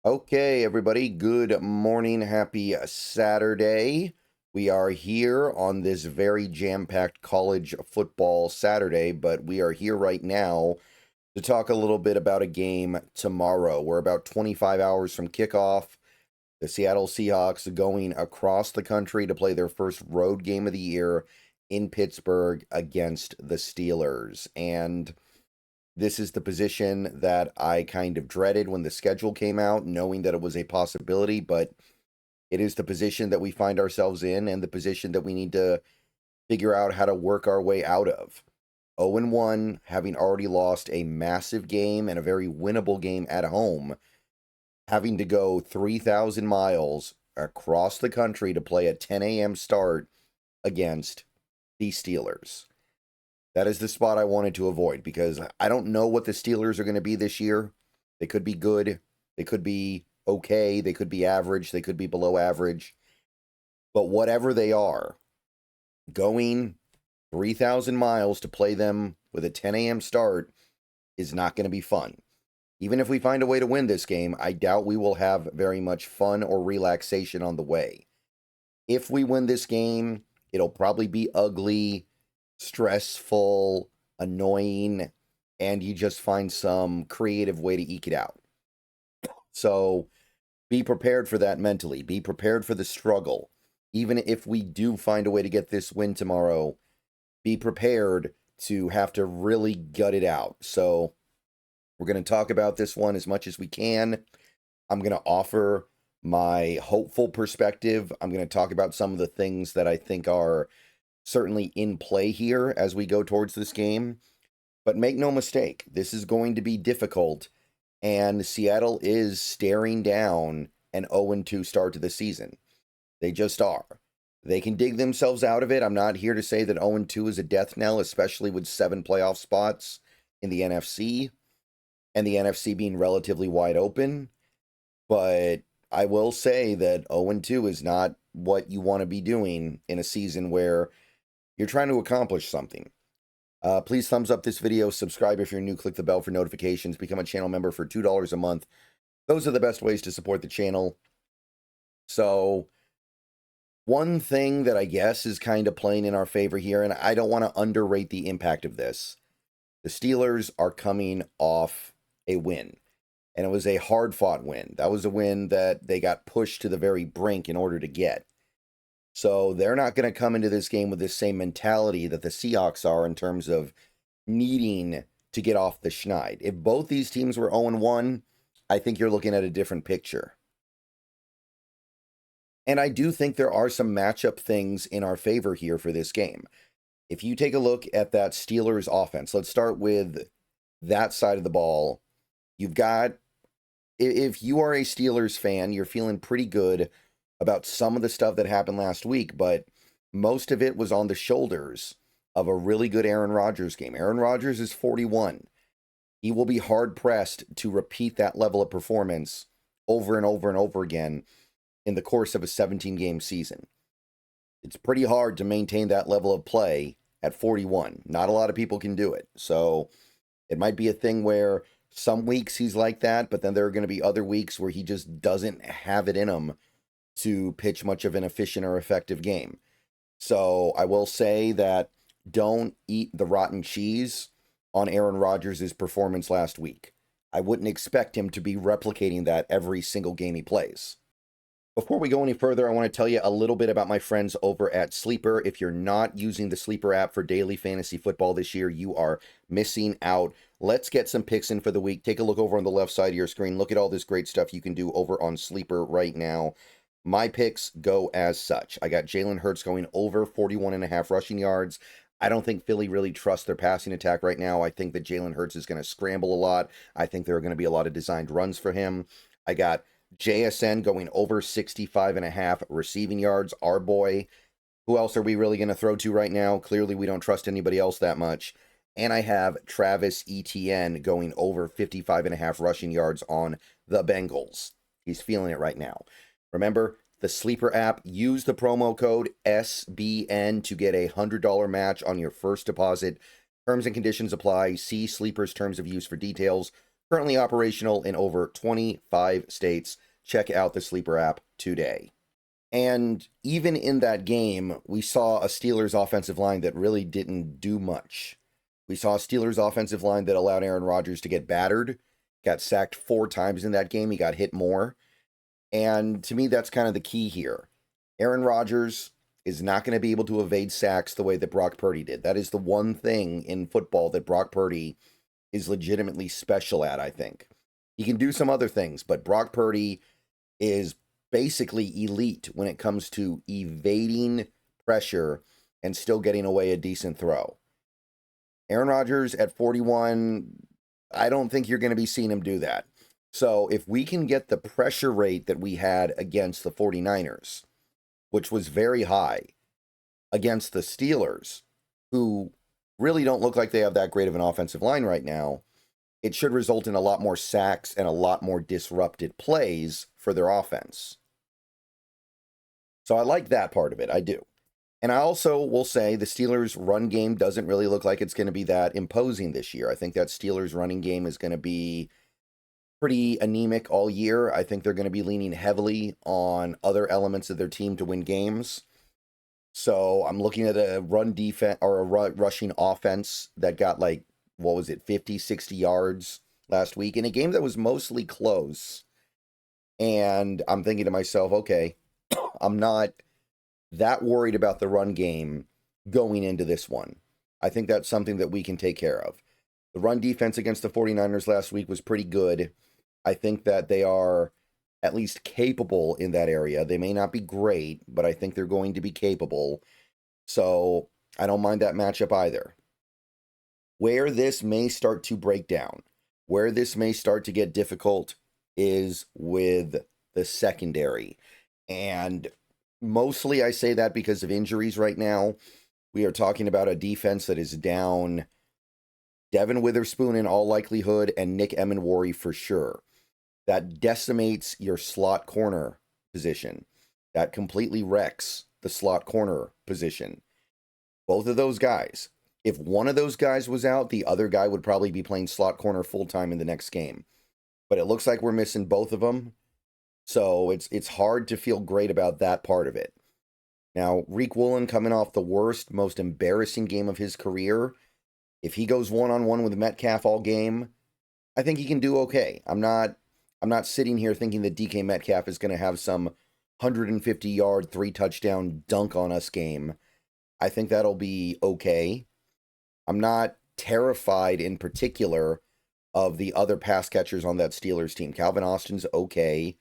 Okay, everybody, good morning. Happy Saturday. We are here on this very jam-packed college football Saturday, but we are here right now to talk a little bit about a game tomorrow. We're about 25 hours from kickoff. The Seattle Seahawks going across the country to play their first road game of the year in Pittsburgh against the Steelers. And this is the position that I kind of dreaded when the schedule came out, knowing that it was a possibility, but it is the position that we find ourselves in and the position that we need to figure out how to work our way out of. 0-1, having already lost a massive game and a very winnable game at home, having to go 3,000 miles across the country to play a 10 a.m. start against the Steelers. That is the spot I wanted to avoid because I don't know what the Steelers are going to be this year. They could be good. They could be okay. They could be average. They could be below average. But whatever they are, going 3,000 miles to play them with a 10 a.m. start is not going to be fun. Even if we find a way to win this game, I doubt we will have very much fun or relaxation on the way. If we win this game, it'll probably be ugly, stressful, annoying, and you just find some creative way to eke it out. So be prepared for that mentally. Be prepared for the struggle. Even if we do find a way to get this win tomorrow, be prepared to have to really gut it out. So we're going to talk about this one as much as we can. I'm going to offer my hopeful perspective. I'm going to talk about some of the things that I think are certainly in play here as we go towards this game. But make no mistake, this is going to be difficult, and Seattle is staring down an 0-2 start to the season. They just are. They can dig themselves out of it. I'm not here to say that 0-2 is a death knell, especially with 7 playoff spots in the NFC, and the NFC being relatively wide open. But I will say that 0-2 is not what you want to be doing in a season where you're trying to accomplish something. Please thumbs up this video, subscribe if you're new, click the bell for notifications, become a channel member for $2 a month. Those are the best ways to support the channel. So, one thing that I guess is kind of playing in our favor here, and I don't want to underrate the impact of this. The Steelers are coming off a win, and it was a hard-fought win. That was a win that they got pushed to the very brink in order to get. So they're not going to come into this game with the same mentality that the Seahawks are in terms of needing to get off the schneid. If both these teams were 0-1, I think you're looking at a different picture. And I do think there are some matchup things in our favor here for this game. If you take a look at that Steelers offense, let's start with that side of the ball. You've got, if you are a Steelers fan, you're feeling pretty good about some of the stuff that happened last week, but most of it was on the shoulders of a really good Aaron Rodgers game. Aaron Rodgers is 41. He will be hard-pressed to repeat that level of performance over and over and over again in the course of a 17-game season. It's pretty hard to maintain that level of play at 41. Not a lot of people can do it. So it might be a thing where some weeks he's like that, but then there are going to be other weeks where he just doesn't have it in him to pitch much of an efficient or effective game. So I will say that don't eat the rotten cheese on Aaron Rodgers' performance last week. I wouldn't expect him to be replicating that every single game he plays. Before we go any further, I want to tell you a little bit about my friends over at Sleeper. If you're not using the Sleeper app for daily fantasy football this year, you are missing out. Let's get some picks in for the week. Take a look over on the left side of your screen. Look at all this great stuff you can do over on Sleeper right now. My picks go as such. I got Jalen Hurts going over 41.5 rushing yards. I don't think Philly really trusts their passing attack right now. I think that Jalen Hurts is going to scramble a lot. I think there are going to be a lot of designed runs for him. I got JSN going over 65.5 receiving yards. Our boy. Who else are we really going to throw to right now? Clearly, we don't trust anybody else that much. And I have Travis Etienne going over 55.5 rushing yards on the Bengals. He's feeling it right now. Remember, the Sleeper app, use the promo code SBN to get a $100 match on your first deposit. Terms and conditions apply. See Sleeper's terms of use for details. Currently operational in over 25 states. Check out the Sleeper app today. And even in that game, we saw a Steelers offensive line that really didn't do much. We saw a Steelers offensive line that allowed Aaron Rodgers to get battered, got sacked 4 times in that game. He got hit more. And to me, that's kind of the key here. Aaron Rodgers is not going to be able to evade sacks the way that Brock Purdy did. That is the one thing in football that Brock Purdy is legitimately special at, I think. He can do some other things, but Brock Purdy is basically elite when it comes to evading pressure and still getting away a decent throw. Aaron Rodgers at 41, I don't think you're going to be seeing him do that. So if we can get the pressure rate that we had against the 49ers, which was very high, against the Steelers, who really don't look like they have that great of an offensive line right now, it should result in a lot more sacks and a lot more disrupted plays for their offense. So I like that part of it. I do. And I also will say the Steelers' run game doesn't really look like it's going to be that imposing this year. I think that Steelers' running game is going to be pretty anemic all year. I think they're going to be leaning heavily on other elements of their team to win games. So I'm looking at a run defense or a rushing offense that got 50, 60 yards last week in a game that was mostly close. And I'm thinking to myself, okay, I'm not that worried about the run game going into this one. I think that's something that we can take care of. The run defense against the 49ers last week was pretty good. I think that they are at least capable in that area. They may not be great, but I think they're going to be capable. So I don't mind that matchup either. Where this may start to break down, where this may start to get difficult is with the secondary. And mostly I say that because of injuries right now. We are talking about a defense that is down Devin Witherspoon in all likelihood and Nick Emenwari for sure. That decimates your slot corner position. That completely wrecks the slot corner position. Both of those guys. If one of those guys was out, the other guy would probably be playing slot corner full-time in the next game. But it looks like we're missing both of them. So it's hard to feel great about that part of it. Now, Reek Woolen coming off the worst, most embarrassing game of his career. If he goes one-on-one with Metcalf all game, I think he can do okay. I'm not sitting here thinking that DK Metcalf is going to have some 150-yard, 3-touchdown dunk on us game. I think that'll be okay. I'm not terrified in particular of the other pass catchers on that Steelers team. Calvin Austin's okay.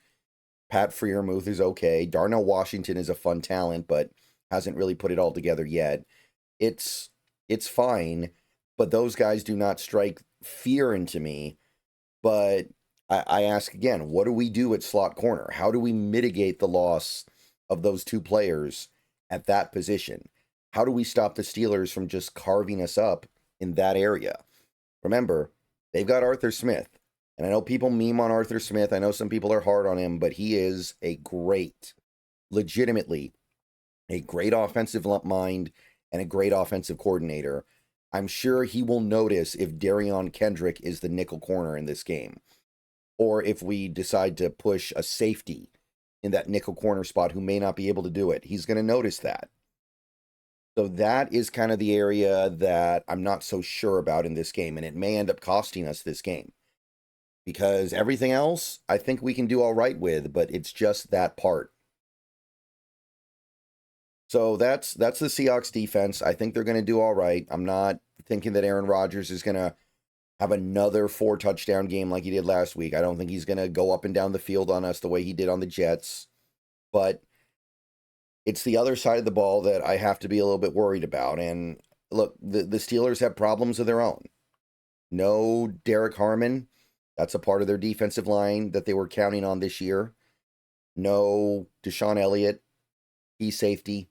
Pat Freiermuth is okay. Darnell Washington is a fun talent, but hasn't really put it all together yet. It's fine, but those guys do not strike fear into me. But I ask again, what do we do at slot corner? How do we mitigate the loss of those two players at that position? How do we stop the Steelers from just carving us up in that area? Remember, they've got Arthur Smith. And I know people meme on Arthur Smith. I know some people are hard on him, but he is legitimately a great offensive mind and a great offensive coordinator. I'm sure he will notice if Darion Kendrick is the nickel corner in this game. Or if we decide to push a safety in that nickel corner spot who may not be able to do it. He's going to notice that. So that is kind of the area that I'm not so sure about in this game. And it may end up costing us this game. Because everything else, I think we can do all right with, but it's just that part. So that's the Seahawks defense. I think they're going to do all right. I'm not thinking that Aaron Rodgers is going to have another 4-touchdown game like he did last week. I don't think he's going to go up and down the field on us the way he did on the Jets. But it's the other side of the ball that I have to be a little bit worried about. And look, the Steelers have problems of their own. No Derek Harmon. That's a part of their defensive line that they were counting on this year. No Deshaun Elliott, key safety.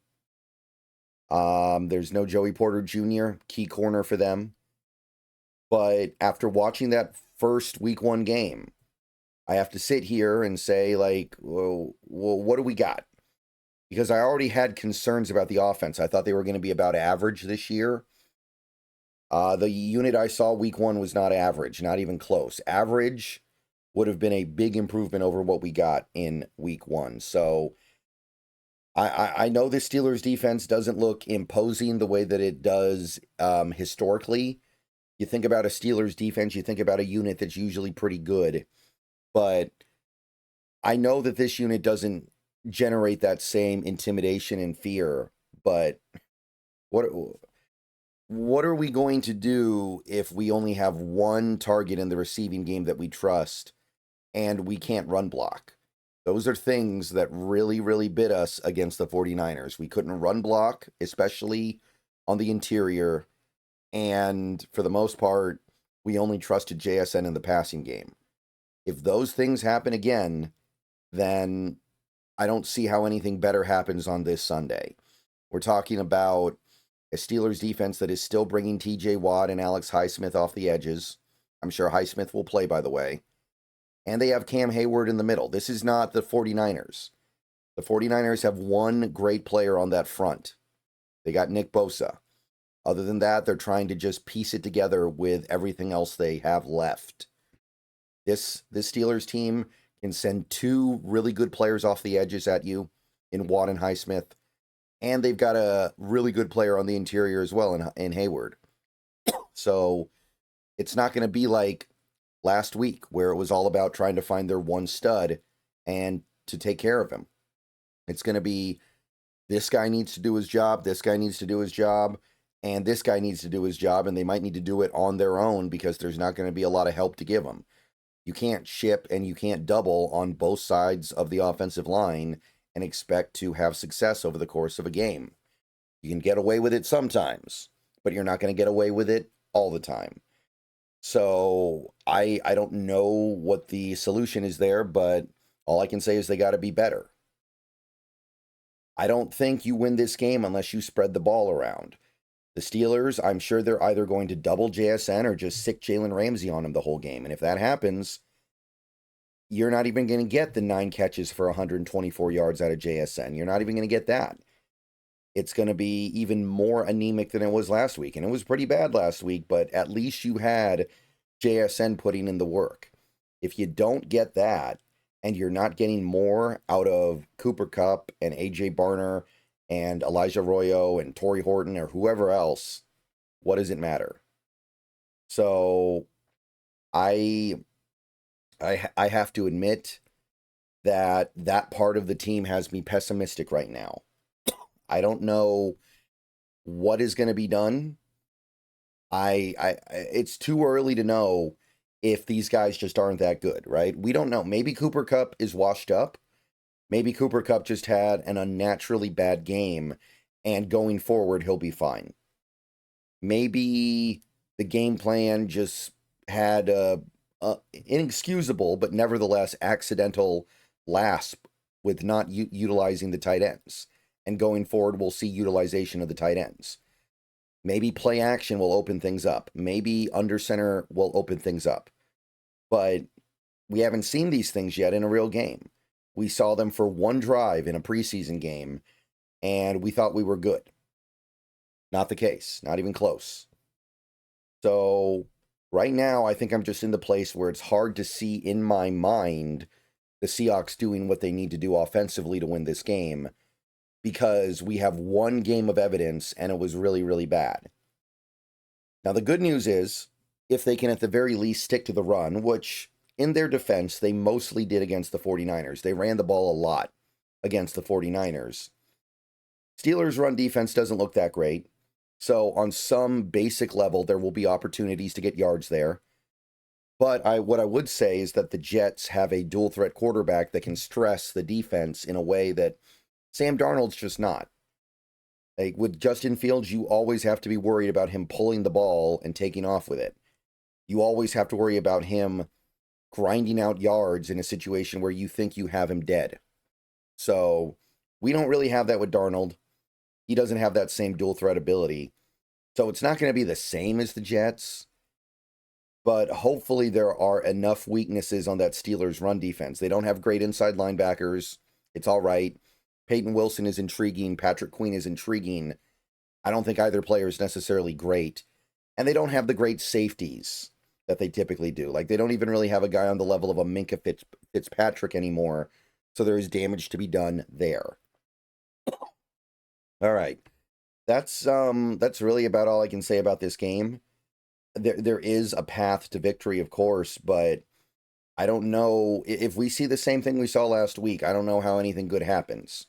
There's no Joey Porter Jr., key corner for them. But after watching that first week 1 game, I have to sit here and say, well, what do we got? Because I already had concerns about the offense. I thought they were going to be about average this year. The unit I saw week 1 was not average, not even close. Average would have been a big improvement over what we got in week 1. So I know the Steelers defense doesn't look imposing the way that it does historically. You think about a Steelers defense, you think about a unit that's usually pretty good. But I know that this unit doesn't generate that same intimidation and fear. But what are we going to do if we only have one target in the receiving game that we trust and we can't run block? Those are things that really, really bit us against the 49ers. We couldn't run block, especially on the interior. And for the most part, we only trusted JSN in the passing game. If those things happen again, then I don't see how anything better happens on this Sunday. We're talking about a Steelers defense that is still bringing TJ Watt and Alex Highsmith off the edges. I'm sure Highsmith will play, by the way. And they have Cam Hayward in the middle. This is not the 49ers. The 49ers have one great player on that front. They got Nick Bosa. Other than that, they're trying to just piece it together with everything else they have left. This Steelers team can send 2 really good players off the edges at you in Watt and Highsmith. And they've got a really good player on the interior as well in Hayward. So it's not going to be like last week where it was all about trying to find their one stud and to take care of him. It's going to be this guy needs to do his job, this guy needs to do his job, and this guy needs to do his job, and they might need to do it on their own because there's not going to be a lot of help to give them. You can't ship and you can't double on both sides of the offensive line and expect to have success over the course of a game. You can get away with it sometimes, but you're not going to get away with it all the time. So I don't know what the solution is there, but all I can say is they got to be better. I don't think you win this game unless you spread the ball around. The Steelers, I'm sure they're either going to double JSN or just sick Jalen Ramsey on him the whole game. And if that happens, you're not even going to get the 9 catches for 124 yards out of JSN. You're not even going to get that. It's going to be even more anemic than it was last week. And it was pretty bad last week, but at least you had JSN putting in the work. If you don't get that, and you're not getting more out of Cooper Kupp and AJ Barner and Elijah Arroyo and Torrey Horton or whoever else, what does it matter? So I have to admit that part of the team has me pessimistic right now. I don't know what is going to be done. It's too early to know if these guys just aren't that good, right? We don't know. Maybe Cooper Kupp is washed up. Maybe Cooper Kupp just had an unnaturally bad game, and going forward, he'll be fine. Maybe the game plan just had a inexcusable, but nevertheless accidental lapse with not utilizing the tight ends. And going forward, we'll see utilization of the tight ends. Maybe play action will open things up. Maybe under center will open things up. But we haven't seen these things yet in a real game. We saw them for one drive in a preseason game, and we thought we were good. Not the case. Not even close. So right now, I think I'm just in the place where it's hard to see in my mind the Seahawks doing what they need to do offensively to win this game, because we have one game of evidence, and it was really, really bad. Now, the good news is, if they can at the very least stick to the run, which in their defense, they mostly did against the 49ers. They ran the ball a lot against the 49ers. Steelers' run defense doesn't look that great. So on some basic level, there will be opportunities to get yards there. But what I would say is that the Jets have a dual threat quarterback that can stress the defense in a way that Sam Darnold's just not. Like with Justin Fields, you always have to be worried about him pulling the ball and taking off with it. You always have to worry about him grinding out yards in a situation where you think you have him dead. So we don't really have that with Darnold. He doesn't have that same dual threat ability. So it's not going to be the same as the Jets. But hopefully there are enough weaknesses on that Steelers run defense. They don't have great inside linebackers. It's all right. Peyton Wilson is intriguing. Patrick Queen is intriguing. I don't think either player is necessarily great. And they don't have the great safeties that they typically do. Like, they don't even really have a guy on the level of a Minka Fitzpatrick anymore. So there is damage to be done there. All right. That's really about all I can say about this game. There is a path to victory, of course, but I don't know if we see the same thing we saw last week. I don't know how anything good happens.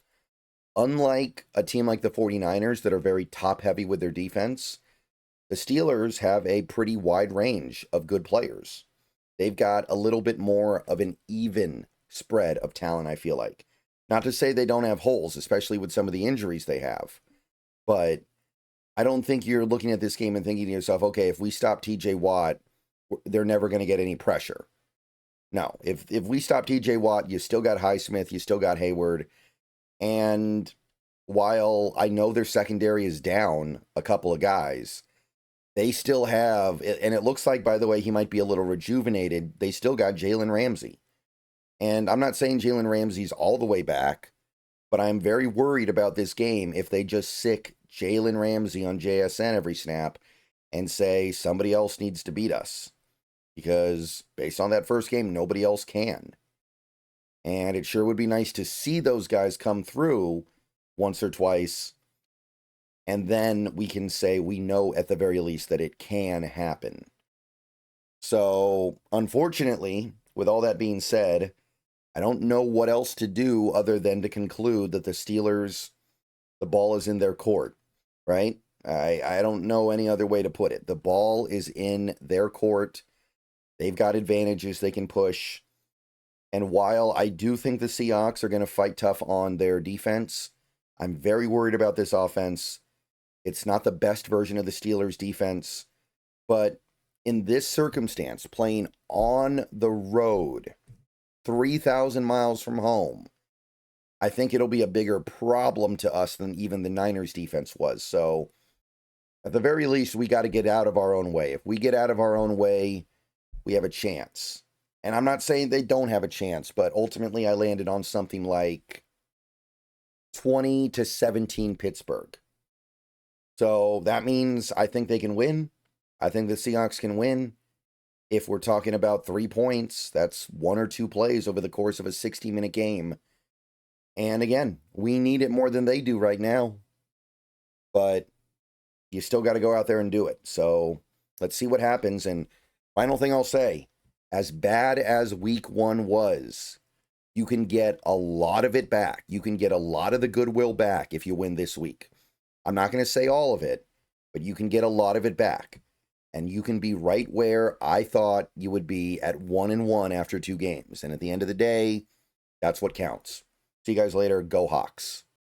Unlike a team like the 49ers that are very top heavy with their defense, the Steelers have a pretty wide range of good players. They've got a little bit more of an even spread of talent, I feel like. Not to say they don't have holes, especially with some of the injuries they have. But I don't think you're looking at this game and thinking to yourself, okay, if we stop TJ Watt, they're never going to get any pressure. No, if we stop TJ Watt, you still got Highsmith, you still got Hayward. And while I know their secondary is down a couple of guys, they still have, and it looks like, by the way, he might be a little rejuvenated. They still got Jalen Ramsey. And I'm not saying Jalen Ramsey's all the way back, but I'm very worried about this game if they just sick Jalen Ramsey on JSN every snap and say somebody else needs to beat us. Because based on that first game, nobody else can. And it sure would be nice to see those guys come through once or twice. And then we can say we know at the very least that it can happen. So, unfortunately, with all that being said, I don't know what else to do other than to conclude that the Steelers, the ball is in their court, right? I don't know any other way to put it. The ball is in their court. They've got advantages they can push. And while I do think the Seahawks are going to fight tough on their defense, I'm very worried about this offense. It's not the best version of the Steelers' defense. But in this circumstance, playing on the road, 3,000 miles from home, I think it'll be a bigger problem to us than even the Niners' defense was. So, at the very least, we got to get out of our own way. If we get out of our own way, we have a chance. And I'm not saying they don't have a chance, but ultimately I landed on something like 20-17 Pittsburgh. So that means I think they can win. I think the Seahawks can win. If we're talking about 3 points, that's 1 or 2 plays over the course of a 60-minute game. And again, we need it more than they do right now. But you still got to go out there and do it. So let's see what happens. And final thing I'll say, as bad as week 1 was, you can get a lot of it back. You can get a lot of the goodwill back if you win this week. I'm not going to say all of it, but you can get a lot of it back. And you can be right where I thought you would be at 1-1 after 2 games. And at the end of the day, that's what counts. See you guys later. Go Hawks.